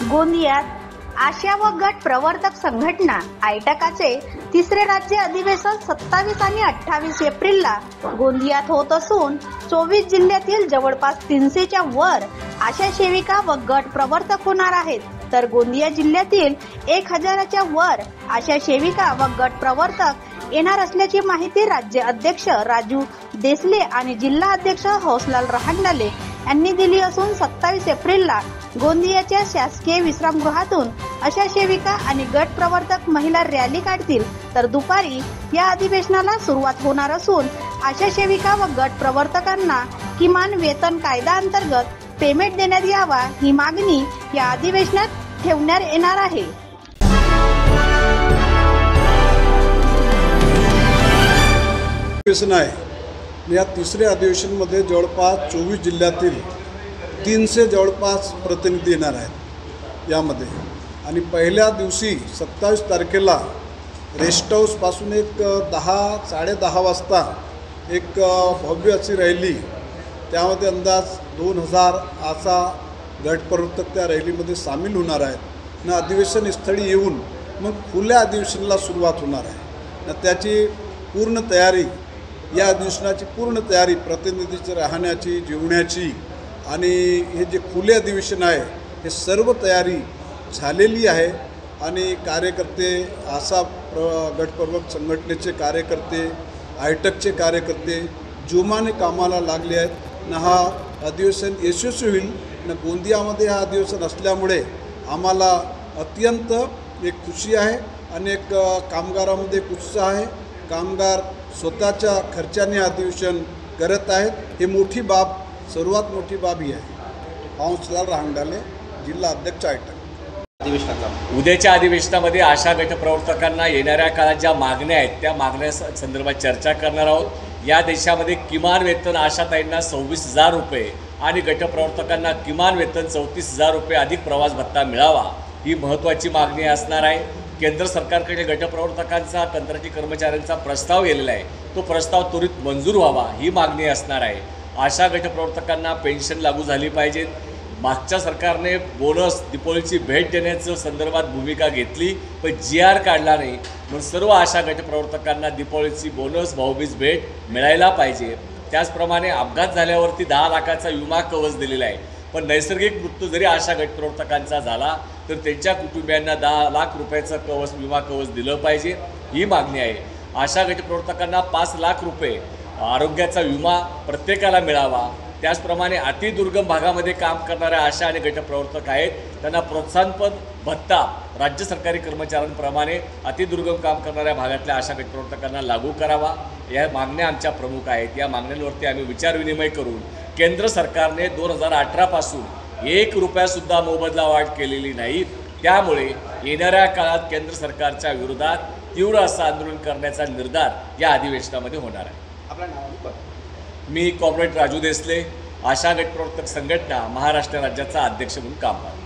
गोंदियात आशा व गट प्रवर्तक संघटना आयटकाचे तिसरे राज्य अधिवेशन 27 आणि 28 एप्रिलला गोंदियात होत असून 24 जिल्ह्यातील जवळपास 300च्या वर आशा सेविका व गट प्रवर्तक होणार आहेत, तर गोंदिया जिल्ह्यातील 1000च्या वर आशा सेविका व गट प्रवर्तक येणार असल्याची माहिती राज्य अध्यक्ष राजू देसले आणि जिल्हा अध्यक्ष हौसलाल रहांगडाले यांनी दिली असून 27 एप्रिलला गोंदियाच्या शासकीय विश्रामगृहातून आशा सेविका आणि गट प्रवर्तक महिला रॅली काढतील, तर दुपारी या अधिवेशनाला सुरुवात होणार असून आशा सेविका व गट प्रवर्तकांना किमान वेतन कायदा अंतर्गत पेमेंट देण्यात यावा ही मागणी या अधिवेशनात ठेवण्यात येणार आहे। या तिसऱ्या अधिवेशनमध्ये जवळपास 24 जिल्ह्यातील 300 जवळपास प्रतिनिधी येणार आहेत यामध्ये। आणि पहिल्या दिवशी 27 तारखेला रेस्ट हाऊसपासून एक 10-10:30 वाजता एक भव्य अशी रॅली, त्यामध्ये अंदाज 2000 आशा गटप्रवर्तक त्या रॅलीमध्ये सामील होणार आहेत ना। अधिवेशन स्थळी येऊन मग खुल्या अधिवेशनाला सुरुवात होणार आहे ना। त्याची पूर्ण तयारी, या अधिवेशनाची पूर्ण तयारी प्रतिनिधीची राहण्याची, जेवण्याची आणि हे जे खुले अधिवेशन आहे हे सर्व तयारी झालेली आहे। आणि कार्यकर्ते, आशा गटप्रवर्तक संघटनेचे कार्यकर्ते, आयटकचे कार्यकर्ते जोमाने कामाला लागले आहेत ना। हा अधिवेशन यशस्वी होईल ना। गोंदियामध्ये हा अधिवेशन असल्यामुळे आम्हाला अत्यंत एक खुशी आहे आणि एक कामगारामध्ये एक उत्साह आहे। कामगार स्वतःच्या खर्चाने अधिवेशन करत आहेत, हे मोठी बाब, सर्वात मोठी बाब ही आहे। हौसलाल रहांगडाले, जिल्हा अध्यक्ष आयटक। उद्याच्या अधिवेशनामध्ये आशा गटप्रवर्तकांना येणाऱ्या काळात ज्या मागण्या आहेत त्या मागण्या संदर्भात चर्चा करणार आहोत। या देशामध्ये किमान वेतन आशाताईंना 26,000 रुपये आणि गटप्रवर्तकांना किमान वेतन 34,000 रुपये अधिक प्रवास भत्ता मिळावा ही महत्त्वाची मागणी असणार आहे। केंद्र सरकारकडे गटप्रवर्तकांचा, कंत्राटी कर्मचाऱ्यांचा प्रस्ताव गेलेला आहे, तो प्रस्ताव त्वरित मंजूर व्हावा ही मागणी असणार आहे। आशा गटप्रवर्तकांना पेन्शन लागू झाली पाहिजे। मागच्या सरकारने बोनस, दीपावलीची भेट देण्याचं संदर्भात भूमिका घेतली, पण GR काढला नाही, म्हणून सर्व आशा गटप्रवर्तकांना दीपावलीची बोनस, भाऊबीज भेट मिळायला पाहिजे। त्याचप्रमाणे अपघात झाल्यावरती 10 लाखाचा विमा कवच दिलेला आहे, पण नैसर्गिक मृत्यू जरी आशा गटप्रवर्तकांचा झाला तर त्यांच्या कुटुंबियांना 10 लाख रुपयाचं कवच, विमा कवच दिलं पाहिजे ही मागणी आहे। आशा गटप्रवर्तकांना 5 लाख रुपये आरोग्याचा विमा प्रत्येकाला मिळावा। त्याचप्रमाणे अतिदुर्गम भागामध्ये काम करणाऱ्या आशा आणि गटप्रवर्तक आहेत, त्यांना प्रोत्साहनपर भत्ता राज्य सरकारी कर्मचाऱ्यांप्रमाणे अतिदुर्गम काम करणाऱ्या भागातल्या आशा गटप्रवर्तकांना लागू करावा। या मागण्या आमच्या प्रमुख आहेत। या मागण्यांवरती आम्ही विचारविनिमय करून केंद्र सरकारने 2018 पासून 1 रुपयासुद्धा मोबदला वाढ केलेली नाही, त्यामुळे येणाऱ्या काळात केंद्र सरकारच्या विरोधात तीव्र असं आंदोलन करण्याचा निर्धार या अधिवेशनामध्ये होणार आहे। मी कॉम्रेड राजू देसले, आशा गटप्रवर्तक संघटना महाराष्ट्र राज्याचा अध्यक्ष म्हणून काम करतो।